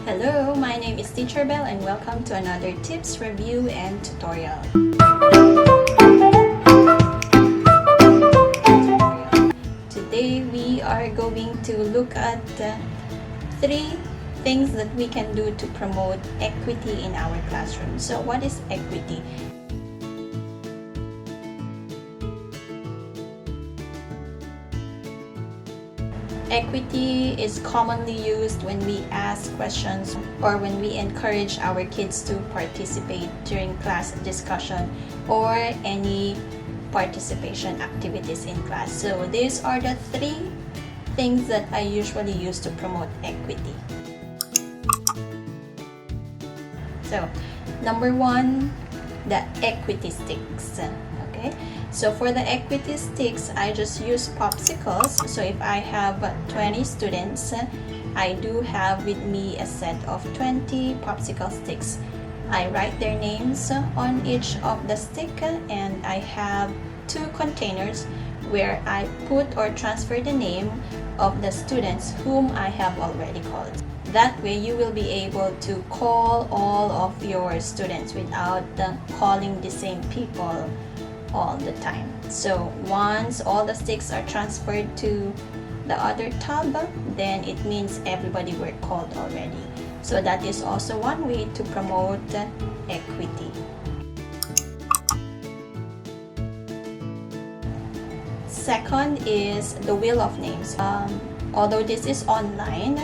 Hello, my name is TeacherBelle and welcome to another tips, review, and tutorial. Today we are going to look at 3 things that we can do to promote equity in our classroom. So what is equity? Equity is commonly used when we ask questions or when we encourage our kids to participate during class discussion or any participation activities in class. So these are the 3 things that I usually use to promote equity. So number 1, the equity sticks. Okay, so for the equity sticks, I just use popsicles. So if I have 20 students, I do have with me a set of 20 popsicle sticks. I write their names on each of the stick, and I have 2 containers where I put or transfer the name of the students whom I have already called. That way you will be able to call all of your students without calling the same people all the time. So once all the sticks are transferred to the other tab, then it means everybody were called already. So that is also one way to promote equity. Second is the wheel of names. Although this is online,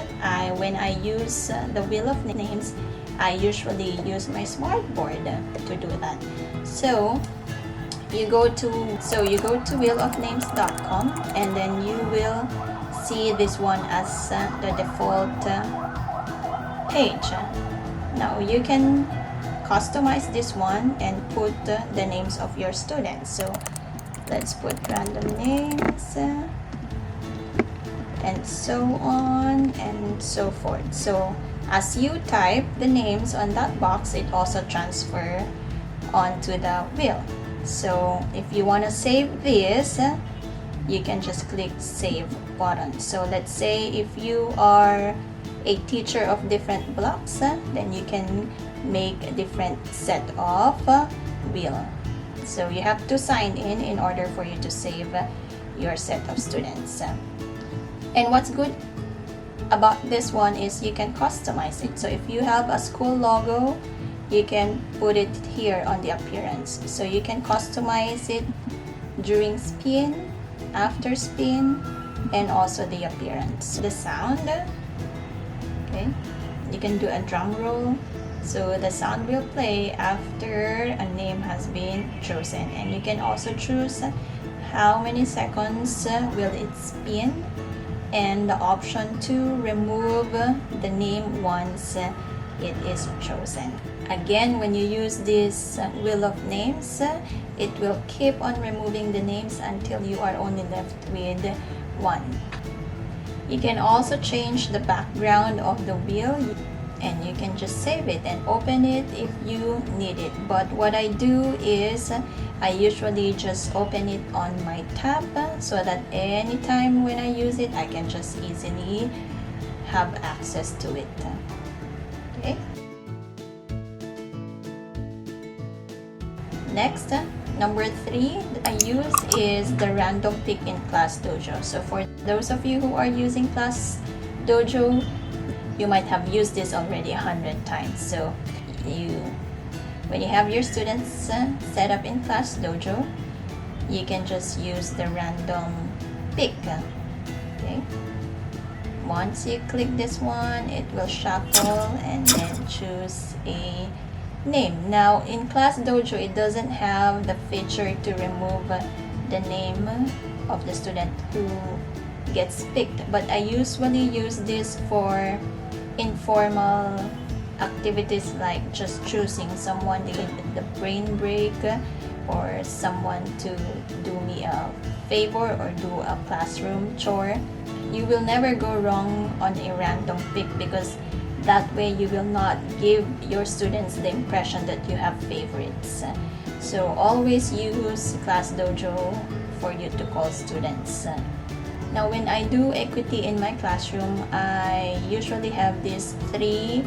when I use the wheel of names, I usually use my smartboard to do that. So you go to wheelofnames.com, and then you will see this one as the default page. Now you can customize this one and put the names of your students. So let's put random names and so on and so forth. So as you type the names on that box, it also transfers onto the wheel. So if you want to save this, you can just click save button. So let's say if you are a teacher of different blocks, then you can make a different set of wheel. So you have to sign in order for you to save your set of students. And what's good about this one is you can customize it. So if you have a school logo, you can put it here on the appearance. So you can customize it during spin, after spin, and also the appearance. The sound, okay, you can do a drum roll. So the sound will play after a name has been chosen. And you can also choose how many seconds will it spin, and the option to remove the name once it is chosen. Again, when you use this wheel of names, it will keep on removing the names until you are only left with 1. You can also change the background of the wheel, and you can just save it and open it if you need it. But what I do is I usually just open it on my tab, so that anytime when I use it, I can just easily have access to it. Okay. Next, number 3 that I use is the random pick in Class Dojo. So for those of you who are using Class Dojo, you might have used this already 100 times. So when you have your students set up in Class Dojo, you can just use the random pick. Okay. Once you click this one, it will shuffle and then choose a name. Now in Class Dojo, it doesn't have the feature to remove the name of the student who gets picked, but I usually use this for informal activities like just choosing someone in the brain break, or someone to do me a favor or do a classroom chore. You will never go wrong on a random pick, because that way you will not give your students the impression that you have favorites. So always use Class Dojo for you to call students. Now, when I do equity in my classroom, I usually have these 3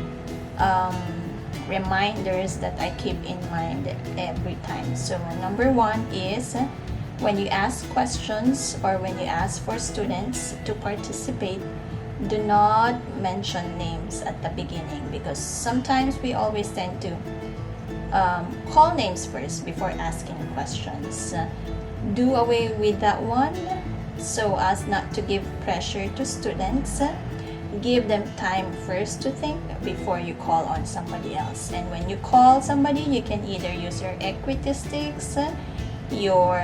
reminders that I keep in mind every time. So number 1 is when you ask questions or when you ask for students to participate, do not mention names at the beginning, because sometimes we always tend to call names first before asking questions. Do away with that one so as not to give pressure to students. Give them time first to think before you call on somebody else. And when you call somebody, you can either use your equity sticks, your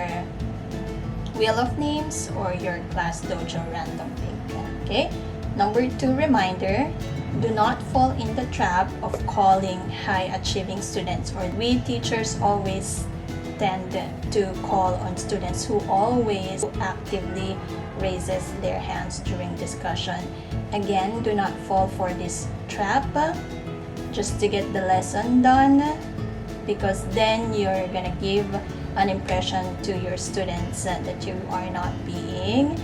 wheel of names, or your class dojo random pick. Okay? Number 2 reminder, do not fall in the trap of calling high achieving students, or we teachers always tend to call on students who always actively raises their hands during discussion. Again, do not fall for this trap just to get the lesson done, because then you're gonna give an impression to your students that you are not being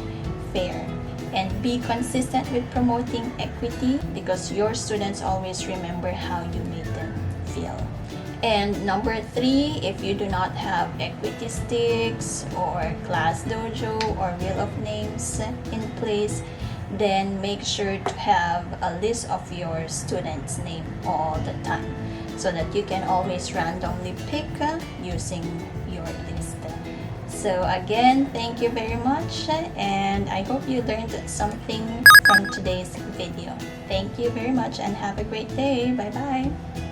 fair. And be consistent with promoting equity, because your students always remember how you made them feel. And number 3, if you do not have equity sticks or class dojo or wheel of names in place, then make sure to have a list of your students' name all the time, so that you can always randomly pick using your list. So again, thank you very much, and I hope you learned something from today's video. Thank you very much and have a great day. Bye bye.